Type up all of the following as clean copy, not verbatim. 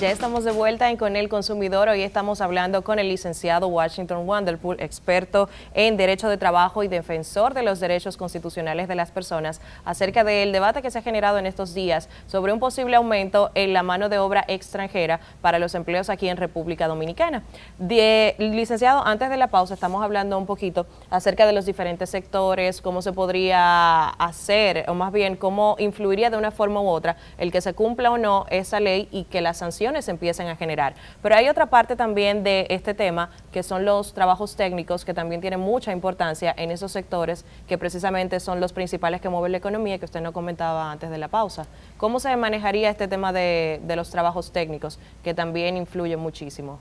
Ya estamos de vuelta en Con el Consumidor. Hoy estamos hablando con el licenciado Washington Wanderpool, experto en Derecho de Trabajo y defensor de los derechos constitucionales de las personas, acerca del debate que se ha generado en estos días sobre un posible aumento en la mano de obra extranjera para los empleos aquí en República Dominicana. Licenciado, antes de la pausa estamos hablando un poquito acerca de los diferentes sectores, cómo se podría hacer, o más bien cómo influiría de una forma u otra el que se cumpla o no esa ley y que las sanciones se empiecen a generar. Pero hay otra parte también de este tema, que son los trabajos técnicos, que también tienen mucha importancia en esos sectores, que precisamente son los principales que mueven la economía, que usted nos comentaba antes de la pausa. ¿Cómo se manejaría este tema de los trabajos técnicos, que también influye muchísimo?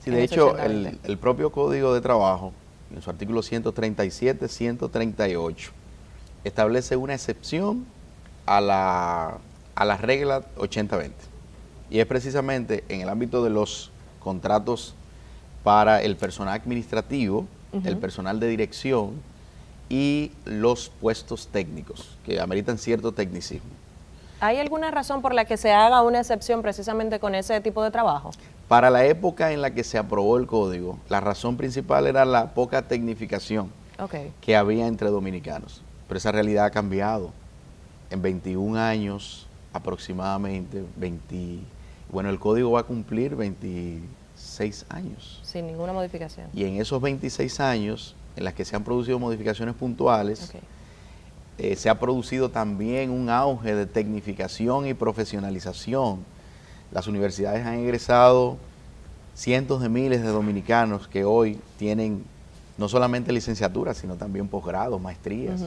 Sí, de hecho, el propio Código de Trabajo, en su artículo 137, 138, establece una excepción a la regla 80-20. Y es precisamente en el ámbito de los contratos para el personal administrativo, el personal de dirección y los puestos técnicos, que ameritan cierto tecnicismo. ¿Hay alguna razón por la que se haga una excepción precisamente con ese tipo de trabajo? Para la época en la que se aprobó el código, la razón principal era la poca tecnificación que había entre dominicanos. Pero esa realidad ha cambiado. En 21 años aproximadamente, el código va a cumplir 26 años. Sin ninguna modificación. Y en esos 26 años, en las que se han producido modificaciones puntuales, se ha producido también un auge de tecnificación y profesionalización. Las universidades han egresado cientos de miles de dominicanos que hoy tienen no solamente licenciaturas, sino también posgrados, maestrías.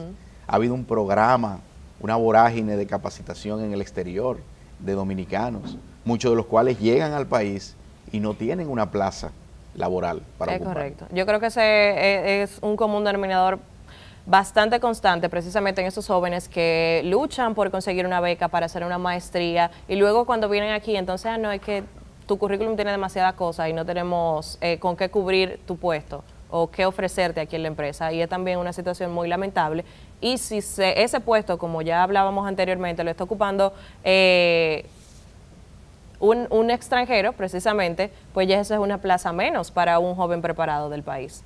Ha habido un programa, una vorágine de capacitación en el exterior de dominicanos, muchos de los cuales llegan al país y no tienen una plaza laboral para ocupar. Correcto. Yo creo que ese es un común denominador bastante constante, precisamente en esos jóvenes que luchan por conseguir una beca para hacer una maestría, y luego cuando vienen aquí, entonces, no, es que tu currículum tiene demasiadas cosas y no tenemos con qué cubrir tu puesto o qué ofrecerte aquí en la empresa, y es también una situación muy lamentable. Y si ese puesto, como ya hablábamos anteriormente, lo está ocupando un extranjero, precisamente, pues ya eso es una plaza menos para un joven preparado del país.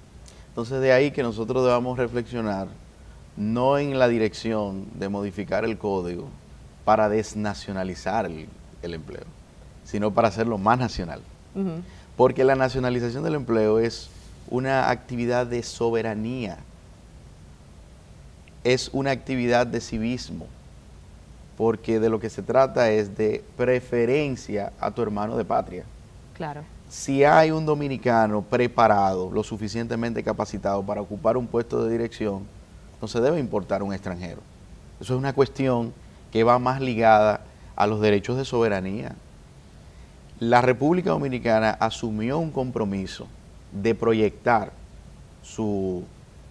Entonces, de ahí que nosotros debamos reflexionar, no en la dirección de modificar el código para desnacionalizar el empleo, sino para hacerlo más nacional. Porque la nacionalización del empleo es una actividad de soberanía, es una actividad de civismo, porque de lo que se trata es de preferencia a tu hermano de patria. Claro. Si hay un dominicano preparado, lo suficientemente capacitado para ocupar un puesto de dirección, no se debe importar un extranjero. Eso es una cuestión que va más ligada a los derechos de soberanía. La República Dominicana asumió un compromiso de proyectar su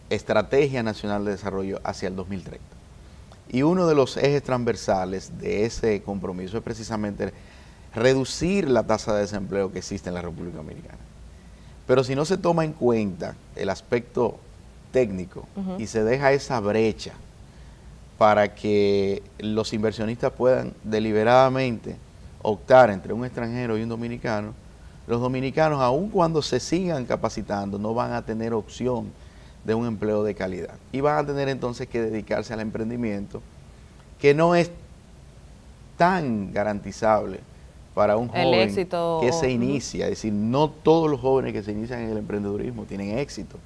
Estrategia Nacional de Desarrollo hacia el 2030. Y uno de los ejes transversales de ese compromiso es precisamente reducir la tasa de desempleo que existe en la República Dominicana. Pero si no se toma en cuenta el aspecto técnico y se deja esa brecha para que los inversionistas puedan deliberadamente optar entre un extranjero y un dominicano, los dominicanos, aun cuando se sigan capacitando, no van a tener opción de un empleo de calidad. Y van a tener entonces que dedicarse al emprendimiento, que no es tan garantizable para un joven que se inicia. Es decir, no todos los jóvenes que se inician en el emprendedurismo tienen éxito.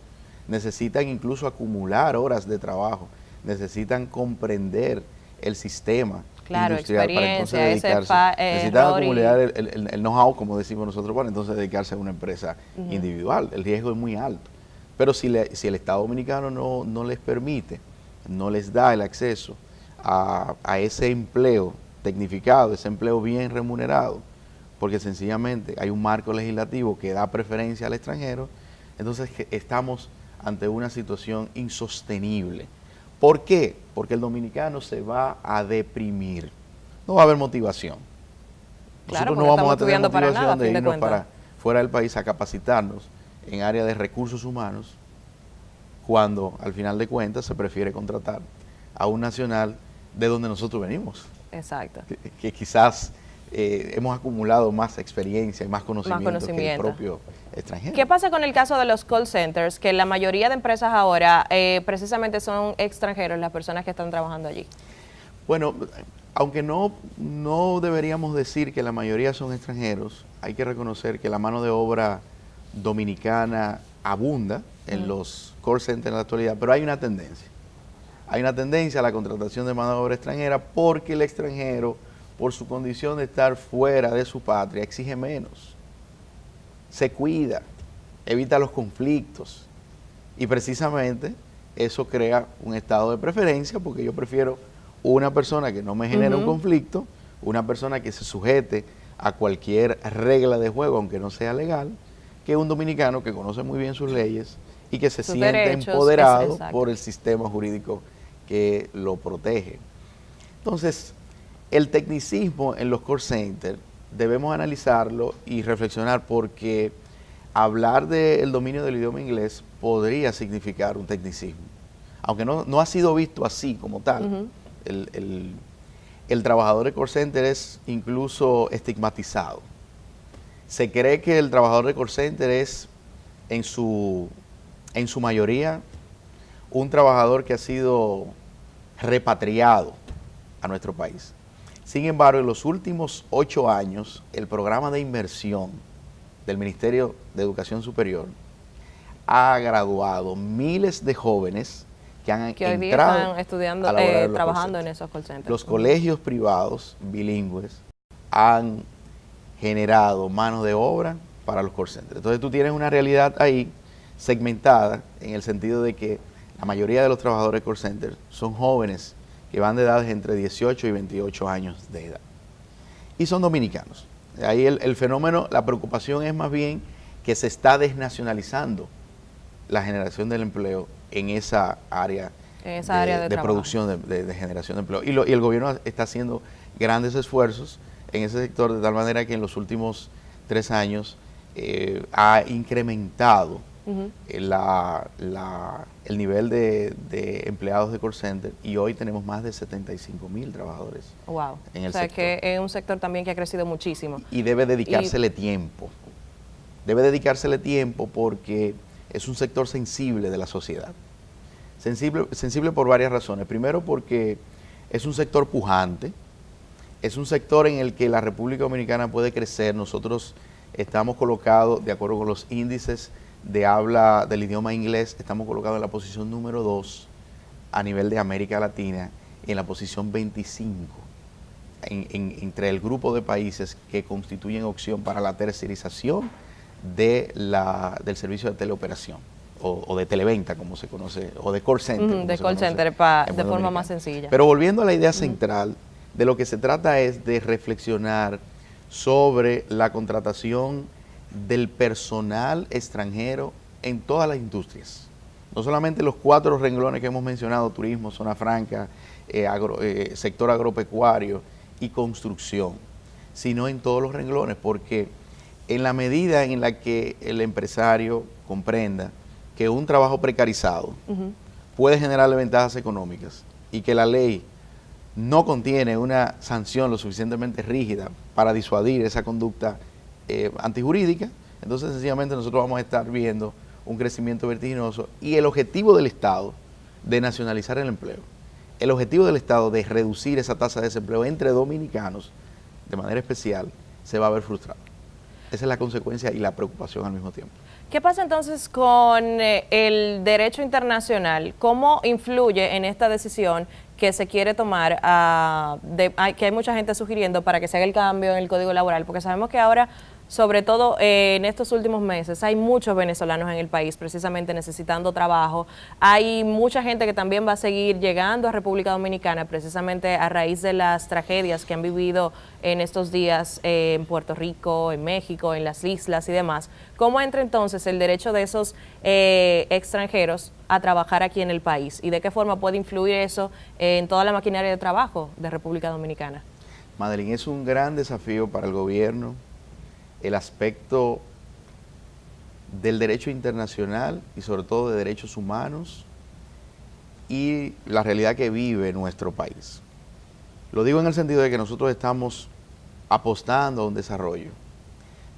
Necesitan incluso acumular horas de trabajo, necesitan comprender el sistema industrial para entonces dedicarse. Necesitan acumular el know-how, como decimos nosotros, para entonces dedicarse a una empresa individual. El riesgo es muy alto. Pero si el Estado Dominicano no les permite, no les da el acceso a ese empleo tecnificado, ese empleo bien remunerado, porque sencillamente hay un marco legislativo que da preferencia al extranjero, entonces estamos ante una situación insostenible. ¿Por qué? Porque el dominicano se va a deprimir, no va a haber motivación. Claro, nosotros no vamos a tener motivación de irnos para fuera del país a capacitarnos en área de recursos humanos, cuando al final de cuentas se prefiere contratar a un nacional de donde nosotros venimos. Exacto. Que quizás hemos acumulado más experiencia y más conocimiento que el propio extranjero. ¿Qué pasa con el caso de los call centers? Que la mayoría de empresas ahora precisamente son extranjeros las personas que están trabajando allí. Bueno, aunque no deberíamos decir que la mayoría son extranjeros, hay que reconocer que la mano de obra dominicana abunda en los call centers en la actualidad, pero hay una tendencia. Hay una tendencia a la contratación de mano de obra extranjera porque el extranjero, por su condición de estar fuera de su patria, exige menos, se cuida, evita los conflictos y precisamente eso crea un estado de preferencia porque yo prefiero una persona que no me genere un conflicto, una persona que se sujete a cualquier regla de juego, aunque no sea legal, que un dominicano que conoce muy bien sus leyes y que se siente empoderado por el sistema jurídico que lo protege. Entonces, el tecnicismo en los call centers debemos analizarlo y reflexionar porque hablar del dominio del idioma inglés podría significar un tecnicismo, aunque no ha sido visto así como tal. El trabajador de call center es incluso estigmatizado. Se cree que el trabajador de call center es en su mayoría un trabajador que ha sido repatriado a nuestro país. Sin embargo, en los últimos 8 años, el programa de inmersión del Ministerio de Educación Superior ha graduado miles de jóvenes que han que hoy día entrado están estudiando, trabajando en esos call centers. Los colegios privados bilingües han generado mano de obra para los call centers. Entonces tú tienes una realidad ahí segmentada en el sentido de que la mayoría de los trabajadores de call centers son jóvenes que van de edades entre 18 y 28 años de edad. Y son dominicanos. Ahí el fenómeno, la preocupación es más bien que se está desnacionalizando la generación del empleo en esa área, de producción, de generación de empleo. Y el gobierno está haciendo grandes esfuerzos en ese sector, de tal manera que en los últimos 3 años ha incrementado el nivel de empleados de call center y hoy tenemos más de 75,000 trabajadores en el sector. Que es un sector también que ha crecido muchísimo. Y debe dedicársele tiempo. Debe dedicársele tiempo porque es un sector sensible de la sociedad. Sensible por varias razones. Primero porque es un sector pujante, es un sector en el que la República Dominicana puede crecer. Nosotros estamos colocados, de acuerdo con los índices de habla del idioma inglés, estamos colocados en la posición número 2 a nivel de América Latina y en la posición 25 entre el grupo de países que constituyen opción para la tercerización del servicio de teleoperación o de televenta, como se conoce, o de call center. De call center, de forma más sencilla. Pero volviendo a la idea central, de lo que se trata es de reflexionar sobre la contratación del personal extranjero en todas las industrias. No solamente los 4 renglones que hemos mencionado, turismo, zona franca, sector agropecuario y construcción, sino en todos los renglones, porque en la medida en la que el empresario comprenda que un trabajo precarizado puede generarle ventajas económicas y que la ley no contiene una sanción lo suficientemente rígida para disuadir esa conducta antijurídica, entonces sencillamente nosotros vamos a estar viendo un crecimiento vertiginoso y el objetivo del Estado de nacionalizar el empleo, el objetivo del Estado de reducir esa tasa de desempleo entre dominicanos de manera especial, se va a ver frustrado. Esa es la consecuencia y la preocupación al mismo tiempo. ¿Qué pasa entonces con el derecho internacional? ¿Cómo influye en esta decisión que se quiere tomar, que hay mucha gente sugiriendo para que se haga el cambio en el Código Laboral? Porque sabemos que ahora, sobre todo en estos últimos meses, hay muchos venezolanos en el país precisamente necesitando trabajo. Hay mucha gente que también va a seguir llegando a República Dominicana precisamente a raíz de las tragedias que han vivido en estos días en Puerto Rico, en México, en las islas y demás. ¿Cómo entra entonces el derecho de esos extranjeros a trabajar aquí en el país? ¿Y de qué forma puede influir eso en toda la maquinaria de trabajo de República Dominicana? Madeline, es un gran desafío para el gobierno el aspecto del derecho internacional y sobre todo de derechos humanos y la realidad que vive nuestro país. Lo digo en el sentido de que nosotros estamos apostando a un desarrollo.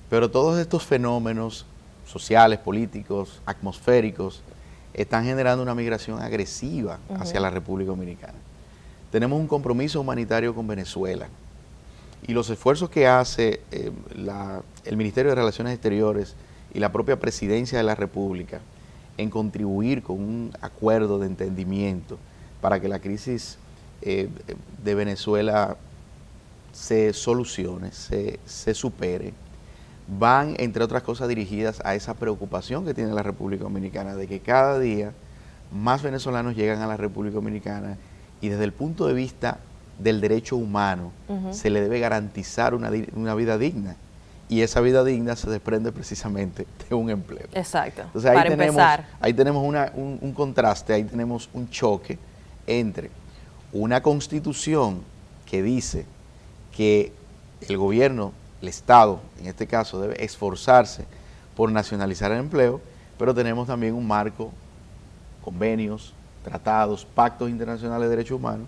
Pero todos estos fenómenos sociales, políticos, atmosféricos, están generando una migración agresiva hacia la República Dominicana. Tenemos un compromiso humanitario con Venezuela y los esfuerzos que hace el Ministerio de Relaciones Exteriores y la propia Presidencia de la República en contribuir con un acuerdo de entendimiento para que la crisis de Venezuela se solucione, se supere, van, entre otras cosas, dirigidas a esa preocupación que tiene la República Dominicana de que cada día más venezolanos llegan a la República Dominicana y desde el punto de vista del derecho humano se le debe garantizar una vida digna. Y esa vida digna se desprende precisamente de un empleo. Exacto. Entonces ahí tenemos un contraste, ahí tenemos un choque entre una constitución que dice que el gobierno, el Estado, en este caso, debe esforzarse por nacionalizar el empleo, pero tenemos también un marco, convenios, tratados, pactos internacionales de derechos humanos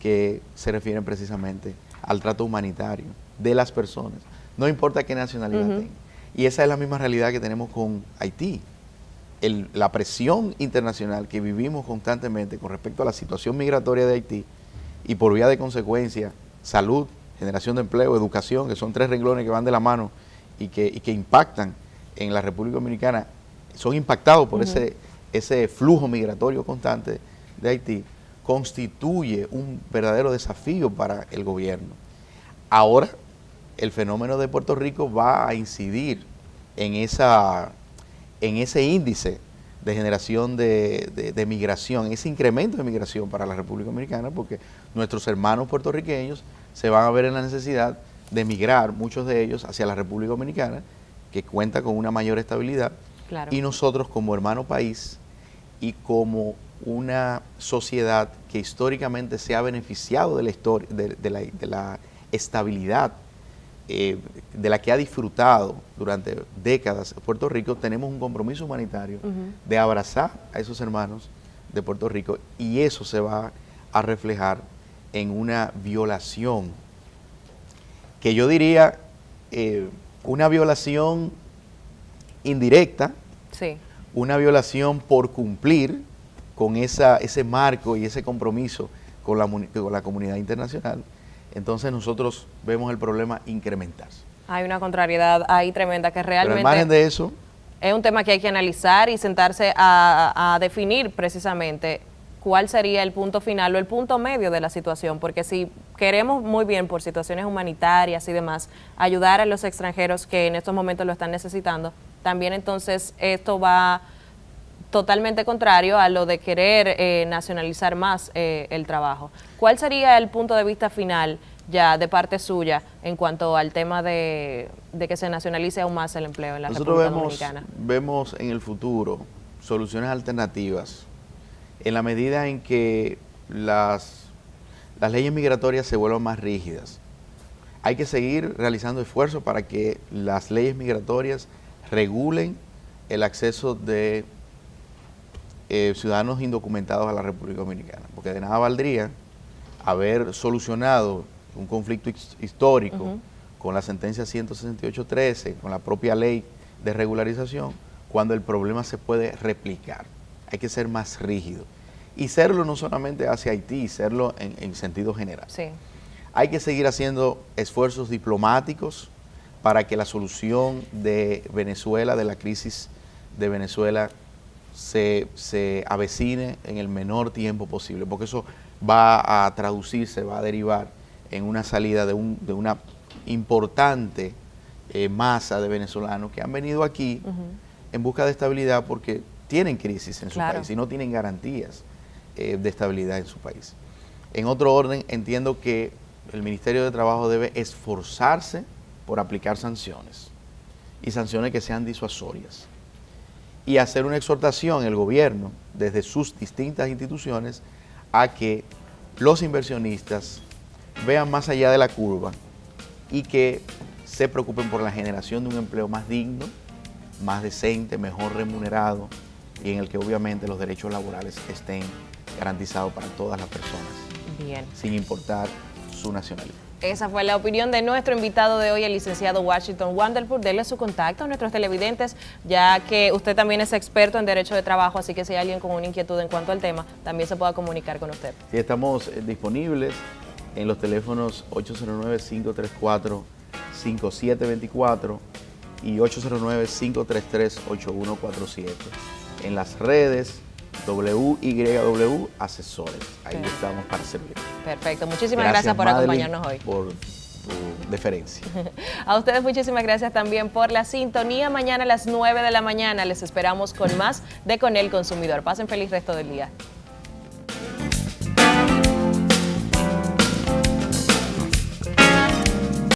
que se refieren precisamente al trato humanitario de las personas, no importa qué nacionalidad tengan. Y esa es la misma realidad que tenemos con Haití. La presión internacional que vivimos constantemente con respecto a la situación migratoria de Haití y por vía de consecuencia, salud, generación de empleo, educación, que son tres renglones que van de la mano y que impactan en la República Dominicana, son impactados por ese flujo migratorio constante de Haití, constituye un verdadero desafío para el gobierno. Ahora, el fenómeno de Puerto Rico va a incidir en ese índice de generación de migración, ese incremento de migración para la República Dominicana, porque nuestros hermanos puertorriqueños se van a ver en la necesidad de migrar, muchos de ellos, hacia la República Dominicana, que cuenta con una mayor estabilidad, claro. Y nosotros como hermano país y como una sociedad que históricamente se ha beneficiado de la estabilidad de la que ha disfrutado durante décadas Puerto Rico, tenemos un compromiso humanitario de abrazar a esos hermanos de Puerto Rico, y eso se va a reflejar en una violación, que yo diría una violación indirecta, sí, una violación por cumplir con ese marco y ese compromiso con la comunidad internacional. Entonces nosotros vemos el problema incrementarse. Hay una contrariedad ahí tremenda que realmente... Pero al margen de eso... Es un tema que hay que analizar y sentarse a definir precisamente cuál sería el punto final o el punto medio de la situación, porque si queremos muy bien por situaciones humanitarias y demás ayudar a los extranjeros que en estos momentos lo están necesitando, también entonces esto va totalmente contrario a lo de querer nacionalizar más el trabajo. ¿Cuál sería el punto de vista final ya de parte suya en cuanto al tema de que se nacionalice aún más el empleo en la República Dominicana? Nosotros vemos en el futuro soluciones alternativas en la medida en que las leyes migratorias se vuelvan más rígidas. Hay que seguir realizando esfuerzos para que las leyes migratorias regulen el acceso de ciudadanos indocumentados a la República Dominicana, porque de nada valdría haber solucionado un conflicto histórico con la sentencia 168.13, con la propia ley de regularización, cuando el problema se puede replicar. Hay que ser más rígido. Y serlo no solamente hacia Haití, serlo en sentido general. Sí. Hay que seguir haciendo esfuerzos diplomáticos para que la solución de Venezuela, de la crisis de Venezuela, se avecine en el menor tiempo posible, porque eso va a traducirse, va a derivar en una salida de una importante masa de venezolanos que han venido aquí en busca de estabilidad porque tienen crisis en su país y no tienen garantías de estabilidad en su país. En otro orden, entiendo que el Ministerio de Trabajo debe esforzarse por aplicar sanciones, y sanciones que sean disuasorias, y hacer una exhortación al gobierno desde sus distintas instituciones a que los inversionistas vean más allá de la curva y que se preocupen por la generación de un empleo más digno, más decente, mejor remunerado, y en el que obviamente los derechos laborales estén garantizados para todas las personas, bien, sin importar su nacionalidad. Esa fue la opinión de nuestro invitado de hoy, el licenciado Washington Wanderpool. Denle su contacto a nuestros televidentes, ya que usted también es experto en derecho de trabajo, así que si hay alguien con una inquietud en cuanto al tema, también se pueda comunicar con usted. Sí, estamos disponibles en los teléfonos 809-534-5724 y 809-533-8147. En las redes WYW Asesores. Ahí estamos para servir. Perfecto. Muchísimas gracias por acompañarnos hoy. Por tu deferencia. A ustedes muchísimas gracias también por la sintonía. Mañana a las 9 de la mañana les esperamos con más de Con el Consumidor. Pasen feliz resto del día.